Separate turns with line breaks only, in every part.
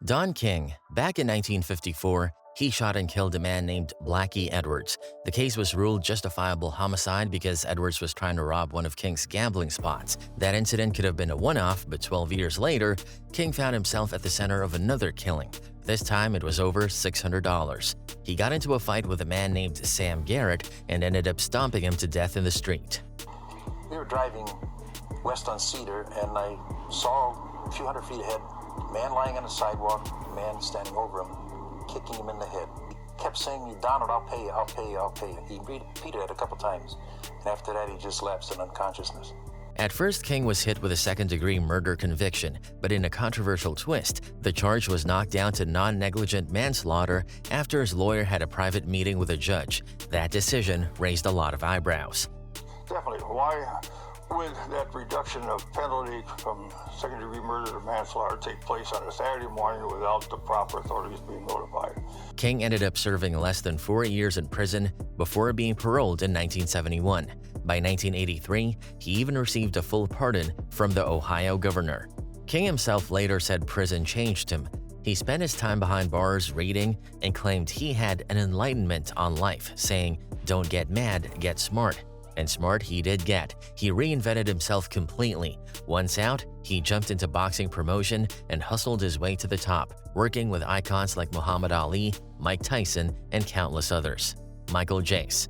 Don King. Back in 1954, he shot and killed a man named Blackie Edwards. The case was ruled justifiable homicide because Edwards was trying to rob one of King's gambling spots. That incident could have been a one-off, but 12 years later, King found himself at the center of another killing. This time, it was over $600. He got into a fight with a man named Sam Garrett and ended up stomping him to death in the street.
We were driving west on Cedar, and I saw a few hundred feet ahead, a man lying on the sidewalk, a man standing over him, kicking him in the head. He kept saying, "Donald, I'll pay you, I'll pay you, I'll pay you." He repeated it a couple times, and after that he just lapsed in unconsciousness.
At first, King was hit with a second-degree murder conviction, but in a controversial twist, the charge was knocked down to non-negligent manslaughter after his lawyer had a private meeting with a judge. That decision raised a lot of eyebrows.
Definitely. Why would that reduction of penalty from second-degree murder to manslaughter take place on a Saturday morning without the proper authorities being notified?
King ended up serving less than 4 years in prison before being paroled in 1971. By 1983, he even received a full pardon from the Ohio governor. King himself later said prison changed him. He spent his time behind bars reading and claimed he had an enlightenment on life, saying, "Don't get mad, get smart." And smart he did get. He reinvented himself completely. Once out, he jumped into boxing promotion and hustled his way to the top, working with icons like Muhammad Ali, Mike Tyson, and countless others. Michael Jace.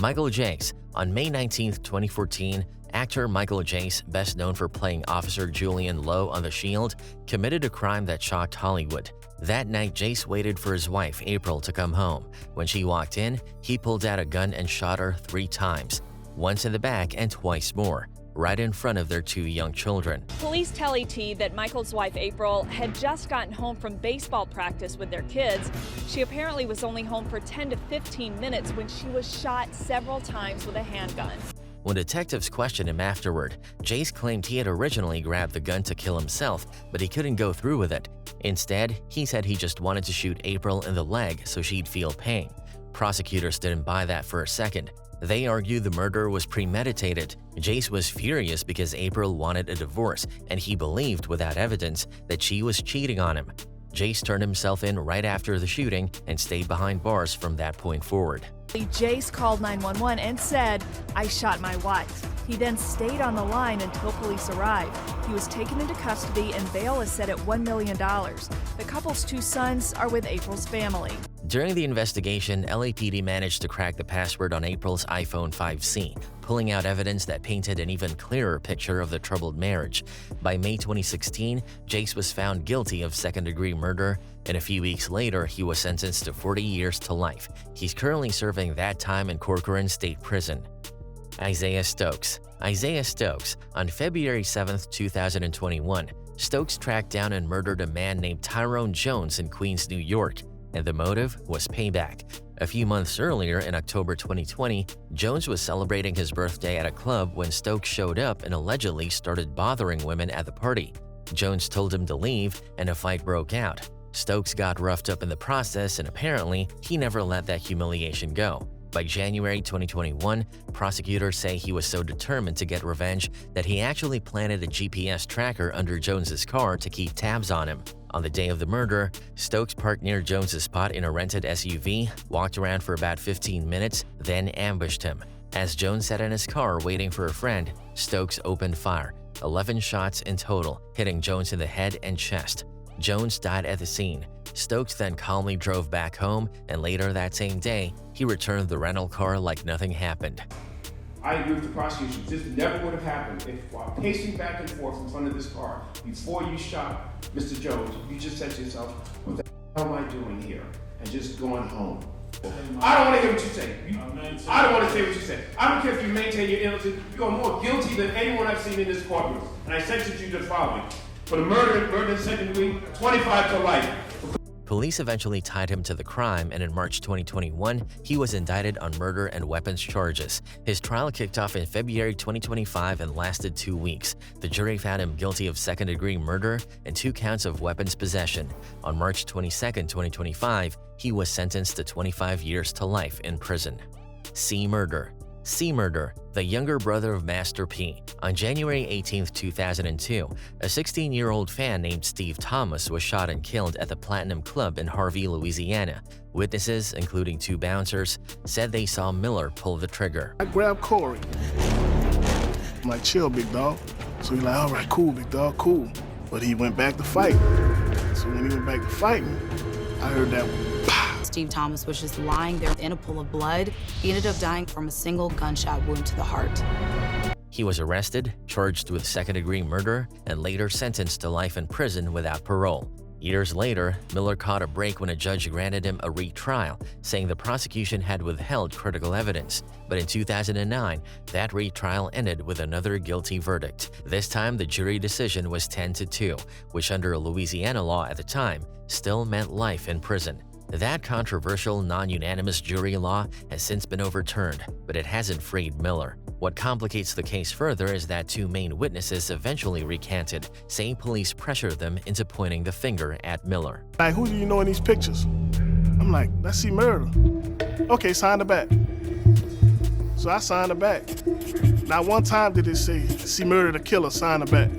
Michael Jace. On May 19, 2014, actor Michael Jace, best known for playing Officer Julian Lowe on The Shield, committed a crime that shocked Hollywood. That night, Jace waited for his wife, April, to come home. When she walked in, he pulled out a gun and shot her 3 times. Once in the back and twice more, right in front of their 2 young children.
Police tell ET that Michael's wife, April, had just gotten home from baseball practice with their kids. She apparently was only home for 10 to 15 minutes when she was shot several times with a handgun.
When detectives questioned him afterward, Jace claimed he had originally grabbed the gun to kill himself, but he couldn't go through with it. Instead, he said he just wanted to shoot April in the leg so she'd feel pain. Prosecutors didn't buy that for a second. They argued the murder was premeditated. Jace was furious because April wanted a divorce, and he believed without evidence that she was cheating on him. Jace turned himself in right after the shooting and stayed behind bars from that point forward.
Jace called 911 and said, "I shot my wife." He then stayed on the line until police arrived. He was taken into custody and bail is set at $1 million. The couple's 2 sons are with April's family.
During the investigation, LAPD managed to crack the password on April's iPhone 5C, pulling out evidence that painted an even clearer picture of the troubled marriage. By May 2016, Jace was found guilty of second-degree murder, and a few weeks later, he was sentenced to 40 years to life. He's currently serving that time in Corcoran State Prison. Isiah Stokes. Isiah Stokes. On February 7, 2021, Stokes tracked down and murdered a man named Tyrone Jones in Queens, New York, and the motive was payback. A few months earlier, in October 2020, Jones was celebrating his birthday at a club when Stokes showed up and allegedly started bothering women at the party. Jones told him to leave, and a fight broke out. Stokes got roughed up in the process, and apparently, he never let that humiliation go. By January 2021, prosecutors say he was so determined to get revenge that he actually planted a GPS tracker under Jones's car to keep tabs on him. On the day of the murder, Stokes parked near Jones's spot in a rented SUV, walked around for about 15 minutes, then ambushed him. As Jones sat in his car waiting for a friend, Stokes opened fire, 11 shots in total, hitting Jones in the head and chest. Jones died at the scene. Stokes then calmly drove back home, and later that same day, he returned the rental car like nothing happened.
I agree with the prosecution. This never would have happened if, while pacing back and forth in front of this car, before you shot Mr. Jones, you just said to yourself, "What the hell am I doing here?" and just going home. I don't want to hear what you say. I don't want to say what you say. I don't care if you maintain your innocence. You are more guilty than anyone I've seen in this courtroom. And I sentence you to the following. For the murder in second degree, 25 to life.
Police eventually tied him to the crime, and in March 2021, he was indicted on murder and weapons charges. His trial kicked off in February 2025 and lasted 2 weeks. The jury found him guilty of second-degree murder and 2 counts of weapons possession. On March 22, 2025, he was sentenced to 25 years to life in prison. C. Murder. C. Murder, the younger brother of Master P. On January 18, 2002, a 16-year-old fan named Steve Thomas was shot and killed at the Platinum Club in Harvey, Louisiana. Witnesses, including 2 bouncers, said they saw Miller pull the trigger.
I grabbed Corey. I'm like, chill, big dog. So he's like, all right, cool, big dog, cool. But he went back to fight. So when he went back to fighting, I heard that pow.
Steve Thomas was just lying there in a pool of blood. He ended up dying from a single gunshot wound to the heart.
He was arrested, charged with second-degree murder, and later sentenced to life in prison without parole. Years later, Miller caught a break when a judge granted him a retrial, saying the prosecution had withheld critical evidence. But in 2009, that retrial ended with another guilty verdict. This time, the jury decision was 10-2, which under Louisiana law at the time still meant life in prison. That controversial, non-unanimous jury law has since been overturned, but it hasn't freed Miller. What complicates the case further is that 2 main witnesses eventually recanted, saying police pressured them into pointing the finger at Miller.
Like, who do you know in these pictures? I'm like, let's see Murder. Okay, sign the back. So I signed the back. Not one time did it say, see Murder the killer, sign the back.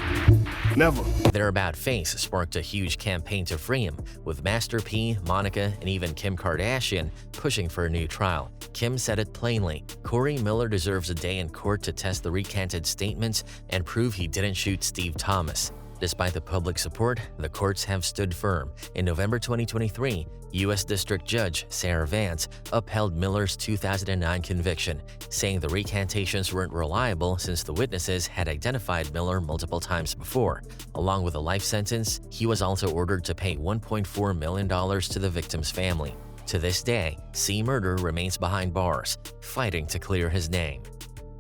Never.
Their about face sparked a huge campaign to free him, with Master P, Monica, and even Kim Kardashian pushing for a new trial. Kim said it plainly, Corey Miller deserves a day in court to test the recanted statements and prove he didn't shoot Steve Thomas. Despite the public support, the courts have stood firm. In November 2023, U.S. District Judge Sarah Vance upheld Miller's 2009 conviction, saying the recantations weren't reliable since the witnesses had identified Miller multiple times before. Along with a life sentence, he was also ordered to pay $1.4 million to the victim's family. To this day, C. Murder remains behind bars, fighting to clear his name.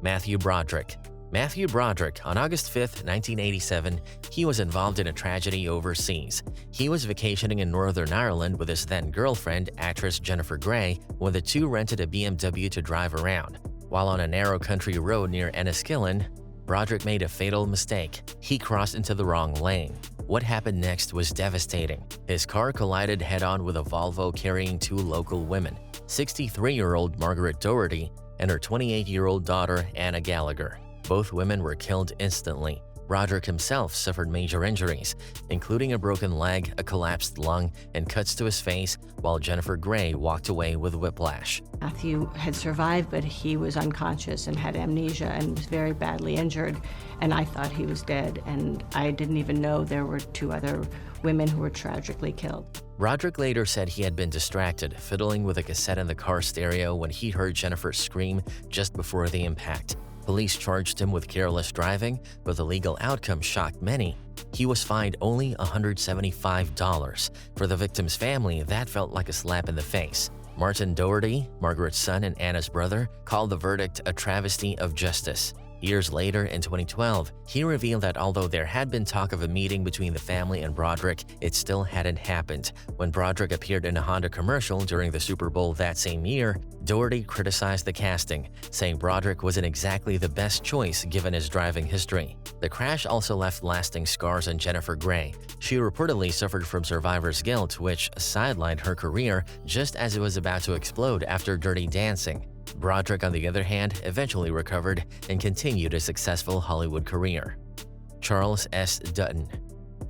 Matthew Broderick. Matthew Broderick, on August 5, 1987, he was involved in a tragedy overseas. He was vacationing in Northern Ireland with his then-girlfriend, actress Jennifer Grey, when the two rented a BMW to drive around. While on a narrow country road near Enniskillen, Broderick made a fatal mistake. He crossed into the wrong lane. What happened next was devastating. His car collided head-on with a Volvo carrying 2 local women, 63-year-old Margaret Doherty and her 28-year-old daughter, Anna Gallagher. Both women were killed instantly. Broderick himself suffered major injuries, including a broken leg, a collapsed lung, and cuts to his face, while Jennifer Grey walked away with whiplash.
Matthew had survived, but he was unconscious and had amnesia and was very badly injured, and I thought he was dead, and I didn't even know there were 2 other women who were tragically killed.
Broderick later said he had been distracted, fiddling with a cassette in the car stereo when he heard Jennifer scream just before the impact. Police charged him with careless driving, but the legal outcome shocked many. He was fined only $175. For the victim's family, that felt like a slap in the face. Martin Doherty, Margaret's son and Anna's brother, called the verdict a travesty of justice. Years later, in 2012, he revealed that although there had been talk of a meeting between the family and Broderick, it still hadn't happened. When Broderick appeared in a Honda commercial during the Super Bowl that same year, Doherty criticized the casting, saying Broderick wasn't exactly the best choice given his driving history. The crash also left lasting scars on Jennifer Grey. She reportedly suffered from survivor's guilt, which sidelined her career just as it was about to explode after Dirty Dancing. Broderick, on the other hand, eventually recovered and continued a successful Hollywood career. Charles S. Dutton.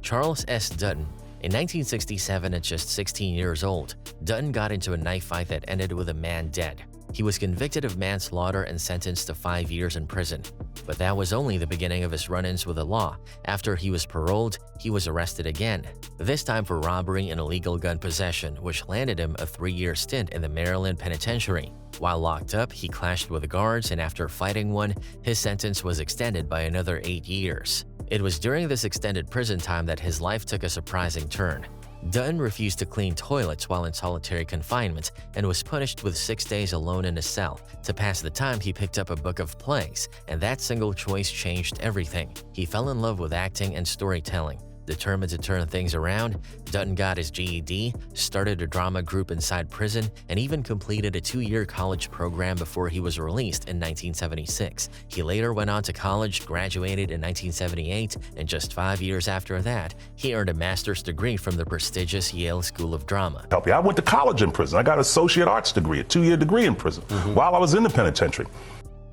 Charles S. Dutton. In 1967, at just 16 years old, Dutton got into a knife fight that ended with a man dead. He was convicted of manslaughter and sentenced to 5 years in prison. But that was only the beginning of his run-ins with the law. After he was paroled, he was arrested again, this time for robbery and illegal gun possession, which landed him a 3-year stint in the Maryland Penitentiary. While locked up, he clashed with the guards, and after fighting one, his sentence was extended by another 8 years. It was during this extended prison time that his life took a surprising turn. Dutton refused to clean toilets while in solitary confinement and was punished with 6 days alone in a cell. To pass the time, he picked up a book of plays, and that single choice changed everything. He fell in love with acting and storytelling. Determined to turn things around, Dutton got his GED, started a drama group inside prison, and even completed a 2-year college program before he was released in 1976. He later went on to college, graduated in 1978, and just 5 years after that, he earned a master's degree from the prestigious Yale School of Drama.
I went to college in prison. I got an associate arts degree, a 2-year degree in prison while I was in the penitentiary.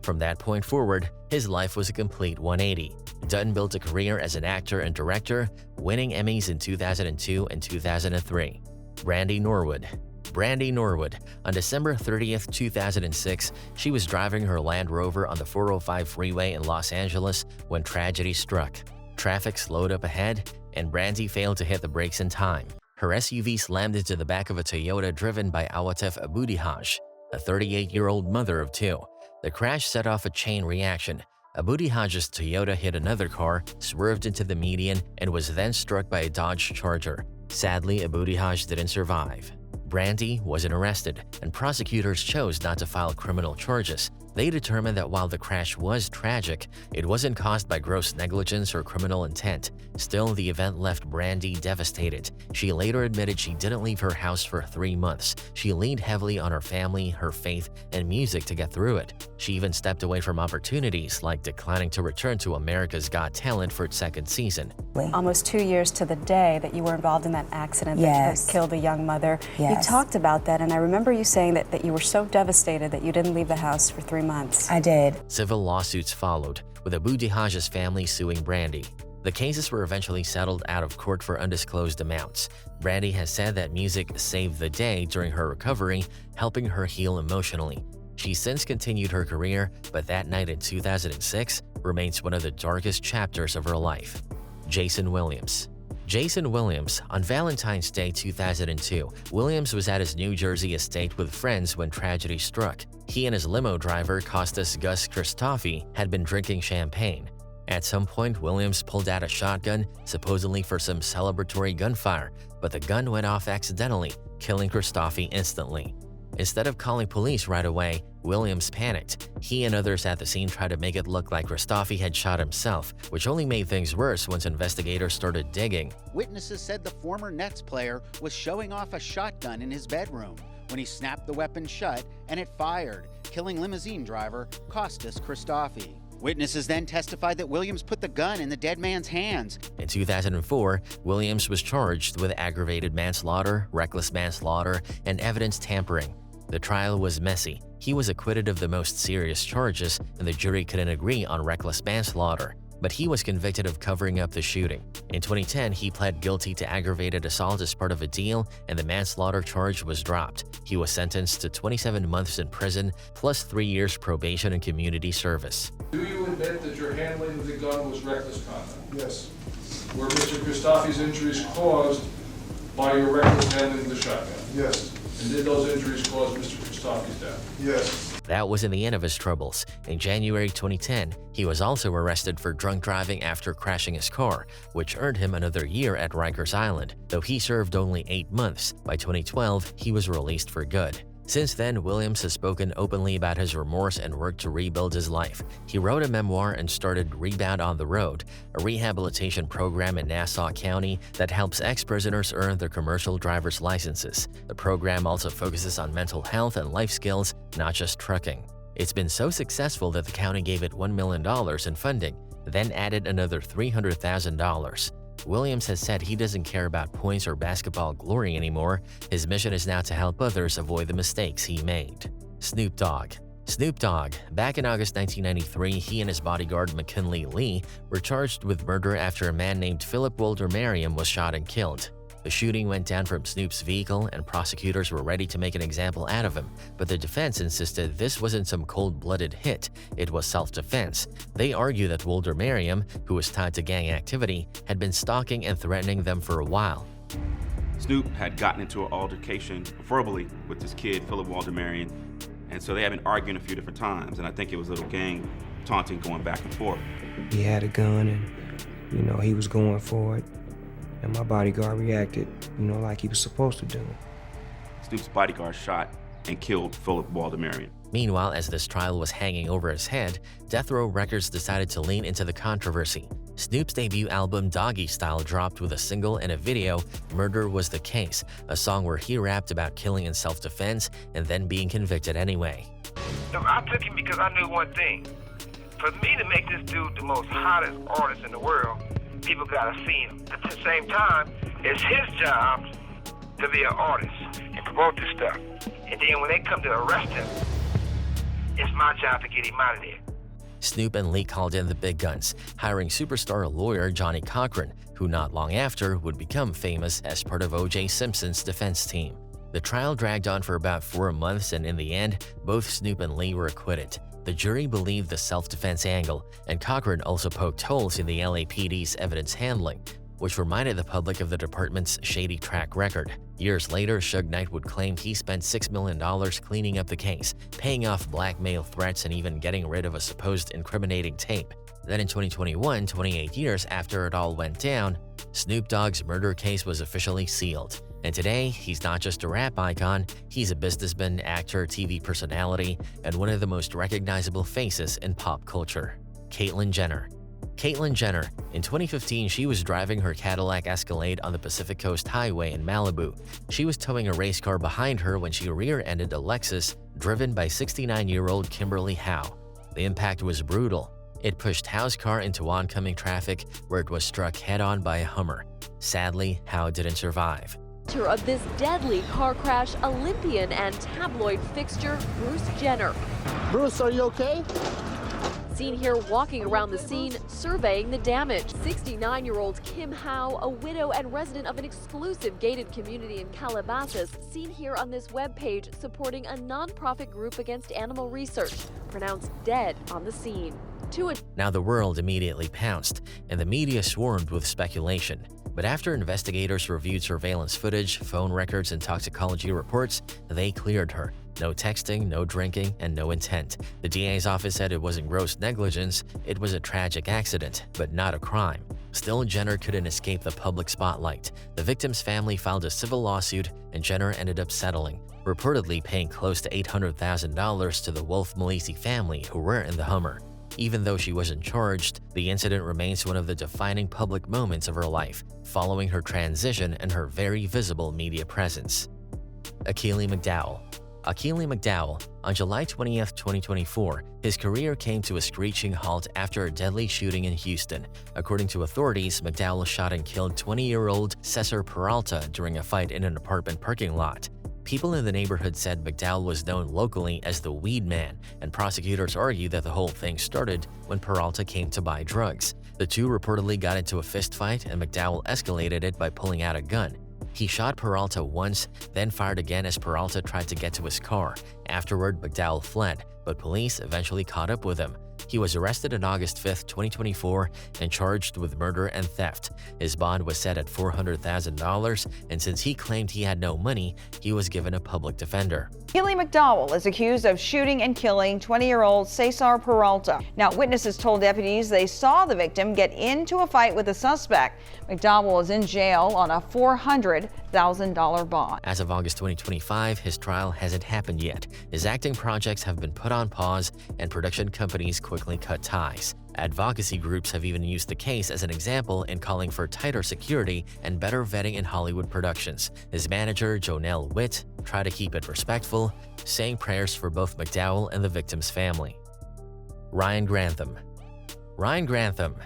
From that point forward, his life was a complete 180. Dutton built a career as an actor and director, winning Emmys in 2002 and 2003. Brandy Norwood. Brandy Norwood. On December 30th, 2006, she was driving her Land Rover on the 405 freeway in Los Angeles when tragedy struck. Traffic slowed up ahead, and Brandy failed to hit the brakes in time. Her SUV slammed into the back of a Toyota driven by Awatef Abudihaj, a 38-year-old mother of two. The crash set off a chain reaction. Abudihaj's Toyota hit another car, swerved into the median, and was then struck by a Dodge Charger. Sadly, Abudihaj didn't survive. Brandy wasn't arrested, and prosecutors chose not to file criminal charges. They determined that while the crash was tragic, it wasn't caused by gross negligence or criminal intent. Still, the event left Brandy devastated. She later admitted she didn't leave her house for 3 months. She leaned heavily on her family, her faith, and music to get through it. She even stepped away from opportunities like declining to return to America's Got Talent for its second season.
Almost 2 years to the day that you were involved in that accident that killed a young mother.
Yes.
You talked about that, and I remember you saying that you were so devastated that you didn't leave the house for 3 months.
I did.
Civil lawsuits followed, with Abudihaj's family suing Brandy. The cases were eventually settled out of court for undisclosed amounts. Brandy has said that music saved the day during her recovery, helping her heal emotionally. She's since continued her career, but that night in 2006 remains one of the darkest chapters of her life. Jayson Williams. Jayson Williams. On Valentine's Day 2002, Williams was at his New Jersey estate with friends when tragedy struck. He and his limo driver, Kostas Gus Christofi, had been drinking champagne. At some point, Williams pulled out a shotgun, supposedly for some celebratory gunfire, but the gun went off accidentally, killing Christofi instantly. Instead of calling police right away, Williams panicked. He and others at the scene tried to make it look like Christofi had shot himself, which only made things worse once investigators started digging.
Witnesses said the former Nets player was showing off a shotgun in his bedroom when he snapped the weapon shut and it fired, killing limousine driver Kostas Christofi. Witnesses then testified that Williams put the gun in the dead man's hands.
In 2004, Williams was charged with aggravated manslaughter, reckless manslaughter, and evidence tampering. The trial was messy. He was acquitted of the most serious charges, and the jury couldn't agree on reckless manslaughter. But he was convicted of covering up the shooting. In 2010, he pled guilty to aggravated assault as part of a deal, and the manslaughter charge was dropped. He was sentenced to 27 months in prison, plus 3 years probation and community service.
Do you admit that your handling of the gun was reckless conduct? Yes. Were Mr. Christofi's injuries caused by your reckless handling of the shotgun? Yes. And did those injuries cause Mr. Christofi's death? Yes.
That wasn't the end of his troubles. In January 2010, he was also arrested for drunk driving after crashing his car, which earned him another year at Rikers Island. Though he served only 8 months, by 2012, he was released for good. Since then, Williams has spoken openly about his remorse and worked to rebuild his life. He wrote a memoir and started Rebound on the Road, a rehabilitation program in Nassau County that helps ex-prisoners earn their commercial driver's licenses. The program also focuses on mental health and life skills, not just trucking. It's been so successful that the county gave it $1 million in funding, then added another $300,000. Williams has said he doesn't care about points or basketball glory anymore. His mission is now to help others avoid the mistakes he made. Snoop Dogg. Snoop Dogg. Back in August 1993, he and his bodyguard McKinley Lee were charged with murder after a man named Philip Walter Merriam was shot and killed. The shooting went down from Snoop's vehicle, and prosecutors were ready to make an example out of him, but the defense insisted this wasn't some cold-blooded hit, it was self-defense. They argue that Walter Merriam, who was tied to gang activity, had been stalking and threatening them for a while.
Snoop had gotten into an altercation verbally with this kid, Philip Walter Merriam, and so they had been arguing a few different times, and I think it was a little gang taunting going back and forth.
He had a gun and, he was going for it. And my bodyguard reacted, like he was supposed to do.
Snoop's bodyguard shot and killed Philip Walter Merriam.
Meanwhile, as this trial was hanging over his head, Death Row Records decided to lean into the controversy. Snoop's debut album Doggy Style dropped with a single and a video, Murder Was the Case, a song where he rapped about killing in self-defense and then being convicted anyway.
I took him because I knew one thing. For me to make this dude the most hottest artist in the world, people gotta see him. At the same time, it's his job to be an artist and promote this stuff. And then when they come to arrest him, It's my job to get him out of there.
Snoop and Lee called in the big guns, hiring superstar lawyer Johnny Cochran, who not long after would become famous as part of O.J. Simpson's defense team. The trial dragged on for about 4 months, and in the end, both Snoop and Lee were acquitted. The jury believed the self-defense angle, and Cochran also poked holes in the LAPD's evidence handling, which reminded the public of the department's shady track record. Years later, Suge Knight would claim he spent $6 million cleaning up the case, paying off blackmail threats, and even getting rid of a supposed incriminating tape. Then in 2021, 28 years after it all went down, Snoop Dogg's murder case was officially sealed. And today, he's not just a rap icon, he's a businessman, actor, TV personality, and one of the most recognizable faces in pop culture. Caitlyn Jenner. Caitlyn Jenner. In 2015, she was driving her Cadillac Escalade on the Pacific Coast Highway in Malibu. She was towing a race car behind her when she rear-ended a Lexus driven by 69-year-old Kimberly Howe. The impact was brutal. It pushed Howe's car into oncoming traffic, where it was struck head-on by a Hummer. Sadly, Howe didn't survive.
Of this deadly car crash, Olympian and tabloid fixture Bruce Jenner.
Bruce, are you okay?
Seen here walking around the scene, surveying the damage. 69-year-old Kim Howe, a widow and resident of an exclusive gated community in Calabasas, seen here on this webpage supporting a nonprofit group against animal research, pronounced dead on the scene.
Now the world immediately pounced, and the media swarmed with speculation. But after investigators reviewed surveillance footage, phone records, and toxicology reports, they cleared her. No texting, no drinking, and no intent. The DA's office said it wasn't gross negligence, it was a tragic accident, but not a crime. Still, Jenner couldn't escape the public spotlight. The victim's family filed a civil lawsuit, and Jenner ended up settling, reportedly paying close to $800,000 to the Wolf-Malisi family who were in the Hummer. Even though she wasn't charged, the incident remains one of the defining public moments of her life, following her transition and her very visible media presence. Akili McDowell. Akili McDowell. On July 20, 2024, his career came to a screeching halt after a deadly shooting in Houston. According to authorities, McDowell shot and killed 20-year-old Cesar Peralta during a fight in an apartment parking lot. People in the neighborhood said McDowell was known locally as the Weed Man, and prosecutors argue that the whole thing started when Peralta came to buy drugs. The two reportedly got into a fistfight, and McDowell escalated it by pulling out a gun. He shot Peralta once, then fired again as Peralta tried to get to his car. Afterward, McDowell fled, but police eventually caught up with him. He was arrested on August 5, 2024, and charged with murder and theft. His bond was set at $400,000, and since he claimed he had no money, he was given a public defender.
Akili McDowell is accused of shooting and killing 20-year-old Cesar Peralta. Now, witnesses told deputies they saw the victim get into a fight with the suspect. McDowell is in jail on a $400,000 bond.
As of August 2025, his trial hasn't happened yet. His acting projects have been put on pause, and production companies quickly cut ties. Advocacy groups have even used the case as an example in calling for tighter security and better vetting in Hollywood productions. His manager, Jonelle Witt, tried to keep it respectful, saying prayers for both McDowell and the victim's family. Ryan Grantham. Ryan Grantham.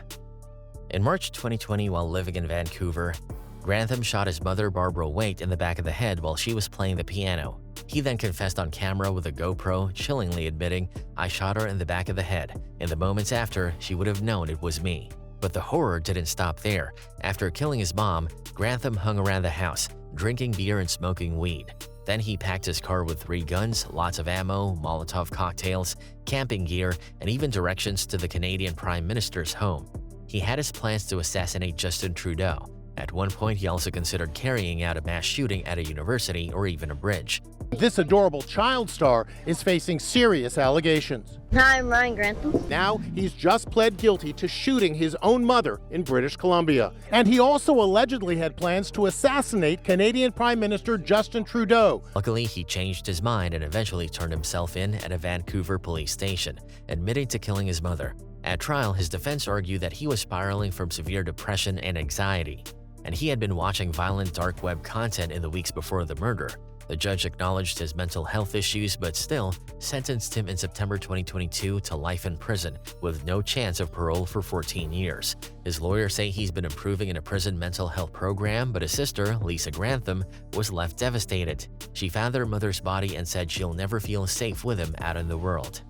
In March 2020, while living in Vancouver, Grantham shot his mother, Barbara Waite, in the back of the head while she was playing the piano. He then confessed on camera with a GoPro, chillingly admitting, "I shot her in the back of the head. In the moments after, she would have known it was me." But the horror didn't stop there. After killing his mom, Grantham hung around the house, drinking beer and smoking weed. Then he packed his car with 3 guns, lots of ammo, Molotov cocktails, camping gear, and even directions to the Canadian Prime Minister's home. He had his plans to assassinate Justin Trudeau. At one point, he also considered carrying out a mass shooting at a university or even a bridge.
This adorable child star is facing serious allegations.
Hi, I'm Ryan Grantham.
Now, he's just pled guilty to shooting his own mother in British Columbia. And he also allegedly had plans to assassinate Canadian Prime Minister Justin Trudeau.
Luckily, he changed his mind and eventually turned himself in at a Vancouver police station, admitting to killing his mother. At trial, his defense argued that he was spiraling from severe depression and anxiety, and he had been watching violent dark web content in the weeks before the murder. The judge acknowledged his mental health issues, but still sentenced him in September 2022 to life in prison with no chance of parole for 14 years. His lawyers say he's been improving in a prison mental health program, but his sister, Lisa Grantham, was left devastated. She found their mother's body and said she'll never feel safe with him out in the world.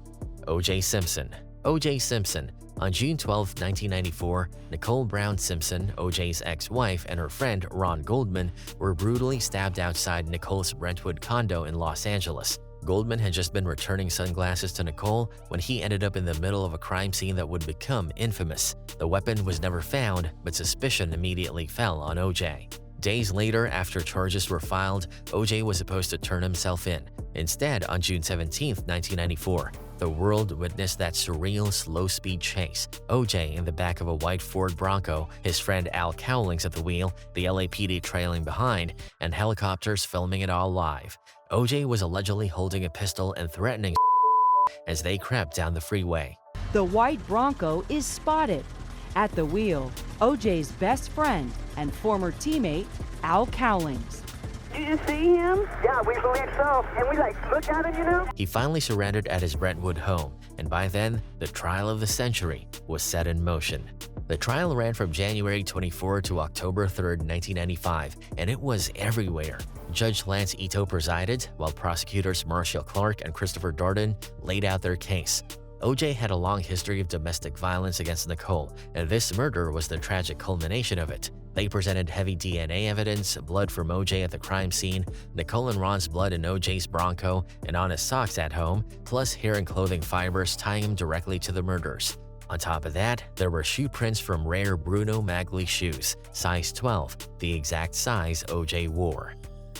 O.J. Simpson. O.J. Simpson. On June 12, 1994, Nicole Brown Simpson, O.J.'s ex-wife, and her friend Ron Goldman were brutally stabbed outside Nicole's Brentwood condo in Los Angeles. Goldman had just been returning sunglasses to Nicole when he ended up in the middle of a crime scene that would become infamous. The weapon was never found, but suspicion immediately fell on O.J. Days later, after charges were filed, O.J. was supposed to turn himself in. Instead, on June 17, 1994, the world witnessed that surreal slow-speed chase. O.J. in the back of a white Ford Bronco, his friend Al Cowlings at the wheel, the LAPD trailing behind, and helicopters filming it all live. O.J. was allegedly holding a pistol and threatening as they crept down the freeway.
The white Bronco is spotted. At the wheel, O.J.'s best friend and former teammate, Al Cowlings.
Did you see him? Yeah, we believe so. And we looked at him, you know?
He finally surrendered at his Brentwood home, and by then, the trial of the century was set in motion. The trial ran from January 24 to October 3, 1995, and it was everywhere. Judge Lance Ito presided, while prosecutors Marshall Clark and Christopher Dutton laid out their case. O.J. had a long history of domestic violence against Nicole, and this murder was the tragic culmination of it. They presented heavy DNA evidence, blood from O.J. at the crime scene, Nicole and Ron's blood in O.J.'s Bronco and on his socks at home, plus hair and clothing fibers tying him directly to the murders. On top of that, there were shoe prints from rare Bruno Magli shoes, size 12, the exact size O.J. wore.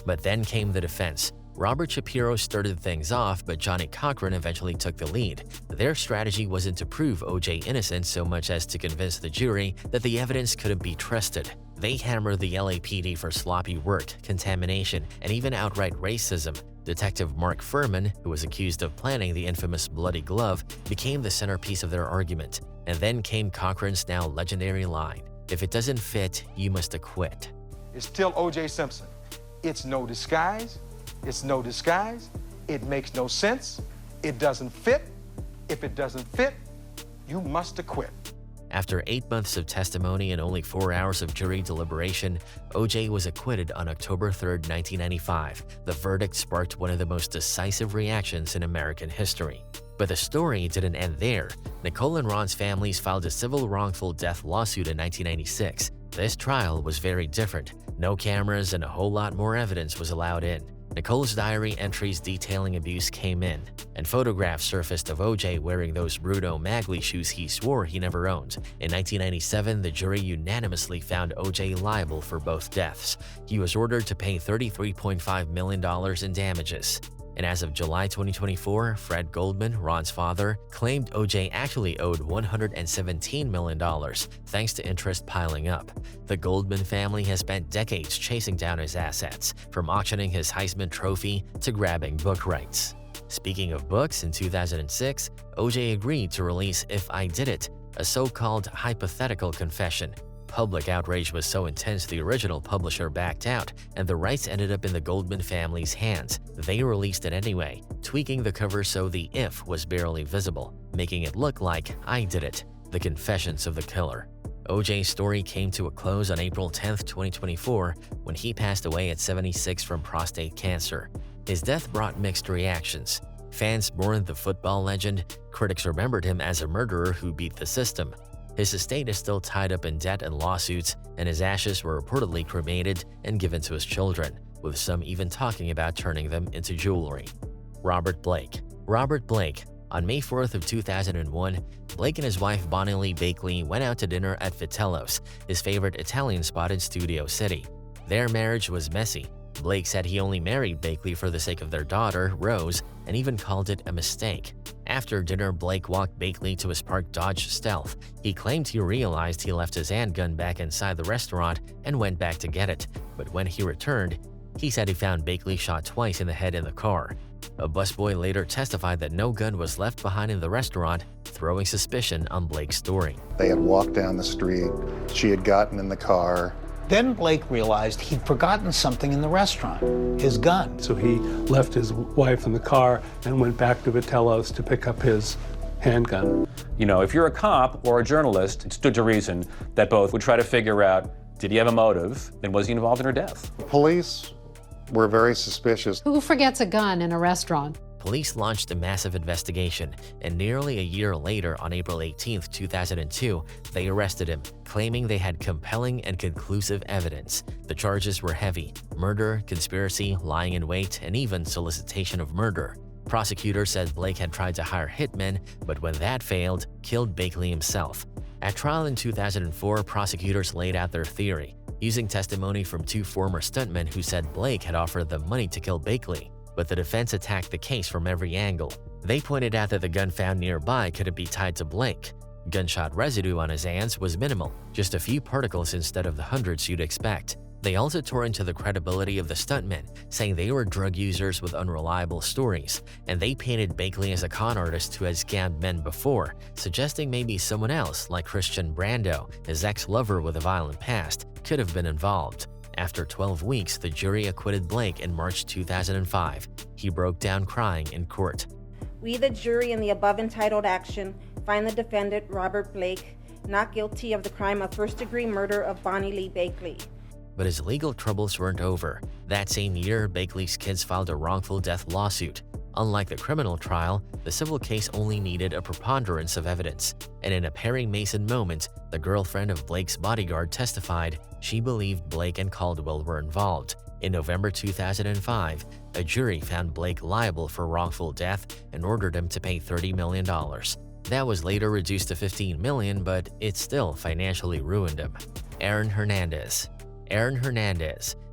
But then came the defense. Robert Shapiro started things off, but Johnny Cochran eventually took the lead. Their strategy wasn't to prove O.J. innocent so much as to convince the jury that the evidence couldn't be trusted. They hammered the LAPD for sloppy work, contamination, and even outright racism. Detective Mark Furman, who was accused of planning the infamous Bloody Glove, became the centerpiece of their argument. And then came Cochran's now legendary line, "If it doesn't fit, you must acquit."
It's still O.J. Simpson. It's no disguise. It's no disguise. It makes no sense. It doesn't fit. If it doesn't fit, you must acquit.
After 8 months of testimony and only 4 hours of jury deliberation, O.J. was acquitted on October 3, 1995. The verdict sparked one of the most decisive reactions in American history. But the story didn't end there. Nicole and Ron's families filed a civil wrongful death lawsuit in 1996. This trial was very different. No cameras and a whole lot more evidence was allowed in. Nicole's diary entries detailing abuse came in, and photographs surfaced of O.J. wearing those Bruno Magli shoes he swore he never owned. In 1997, the jury unanimously found O.J. liable for both deaths. He was ordered to pay $33.5 million in damages. And as of July 2024, Fred Goldman, Ron's father, claimed O.J. actually owed $117 million, thanks to interest piling up. The Goldman family has spent decades chasing down his assets, from auctioning his Heisman Trophy to grabbing book rights. Speaking of books, in 2006, O.J. agreed to release If I Did It, a so-called hypothetical confession. Public outrage was so intense the original publisher backed out, and the rights ended up in the Goldman family's hands. They released it anyway, tweaking the cover so the "if" was barely visible, making it look like I Did It, the confessions of the killer. O.J.'s story came to a close on April 10, 2024, when he passed away at 76 from prostate cancer. His death brought mixed reactions. Fans mourned the football legend, critics remembered him as a murderer who beat the system. His estate is still tied up in debt and lawsuits, and his ashes were reportedly cremated and given to his children, with some even talking about turning them into jewelry. Robert Blake. Robert Blake. On May 4th of 2001, Blake and his wife Bonnie Lee Bakley went out to dinner at Vitello's, his favorite Italian spot in Studio City. Their marriage was messy. Blake said he only married Bakley for the sake of their daughter, Rose, and even called it a mistake. After dinner, Blake walked Bakley to his parked Dodge Stealth. He claimed he realized he left his handgun back inside the restaurant and went back to get it, but when he returned, he said he found Bakley shot twice in the head in the car. A busboy later testified that no gun was left behind in the restaurant, throwing suspicion on Blake's story.
They had walked down the street. She had gotten in the car.
Then Blake realized he'd forgotten something in the restaurant, his gun.
So he left his wife in the car and went back to Vitello's to pick up his handgun.
You know, if you're a cop or a journalist, it stood to reason that both would try to figure out, did he have a motive, and was he involved in her death?
Police were very suspicious.
Who forgets a gun in a restaurant?
Police launched a massive investigation, and nearly a year later, on April 18, 2002, they arrested him, claiming they had compelling and conclusive evidence. The charges were heavy: murder, conspiracy, lying in wait, and even solicitation of murder. Prosecutors said Blake had tried to hire hitmen, but when that failed, killed Bakley himself. At trial in 2004, prosecutors laid out their theory, using testimony from 2 former stuntmen who said Blake had offered them money to kill Bakley. But the defense attacked the case from every angle. They pointed out that the gun found nearby couldn't be tied to Blake. Gunshot residue on his hands was minimal, just a few particles instead of the hundreds you'd expect. They also tore into the credibility of the stuntmen, saying they were drug users with unreliable stories, and they painted Bakley as a con artist who had scammed men before, suggesting maybe someone else, like Christian Brando, his ex-lover with a violent past, could have been involved. After 12 weeks, the jury acquitted Blake in March 2005. He broke down crying in court.
We, the jury in the above entitled action, find the defendant, Robert Blake, not guilty of the crime of first-degree murder of Bonnie Lee Bakley.
But his legal troubles weren't over. That same year, Bakley's kids filed a wrongful death lawsuit. Unlike the criminal trial, the civil case only needed a preponderance of evidence. And in a Perry Mason moment, the girlfriend of Blake's bodyguard testified she believed Blake and Caldwell were involved. In November 2005, a jury found Blake liable for wrongful death and ordered him to pay $30 million. That was later reduced to $15 million, but it still financially ruined him. Aaron Hernandez.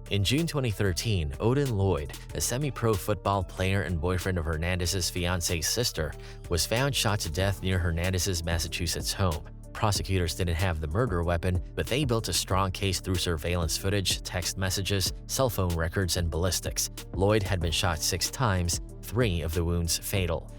In June 2013, Odin Lloyd, a semi-pro football player and boyfriend of Hernandez's fiance's sister, was found shot to death near Hernandez's Massachusetts home. Prosecutors didn't have the murder weapon, but they built a strong case through surveillance footage, text messages, cell phone records, and ballistics. Lloyd had been shot 6 times, 3 of the wounds fatal.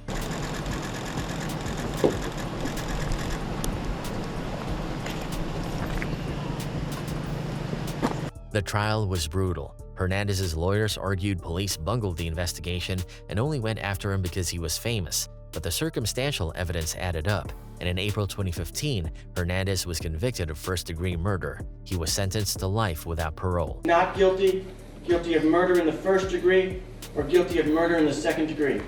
The trial was brutal. Hernandez's lawyers argued police bungled the investigation and only went after him because he was famous. But the circumstantial evidence added up, and in April 2015, Hernandez was convicted of first-degree murder. He was sentenced to life without parole.
Not guilty, guilty of murder in the first degree, or guilty of murder in the second degree.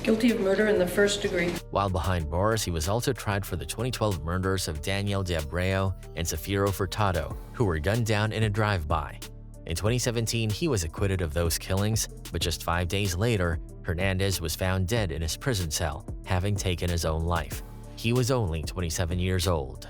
Guilty of murder in the first degree.
While behind bars, he was also tried for the 2012 murders of Danielle de Abreu and Zafiro Furtado, who were gunned down in a drive-by. In 2017, he was acquitted of those killings, but just 5 days later, Hernandez was found dead in his prison cell, having taken his own life. He was only 27 years old.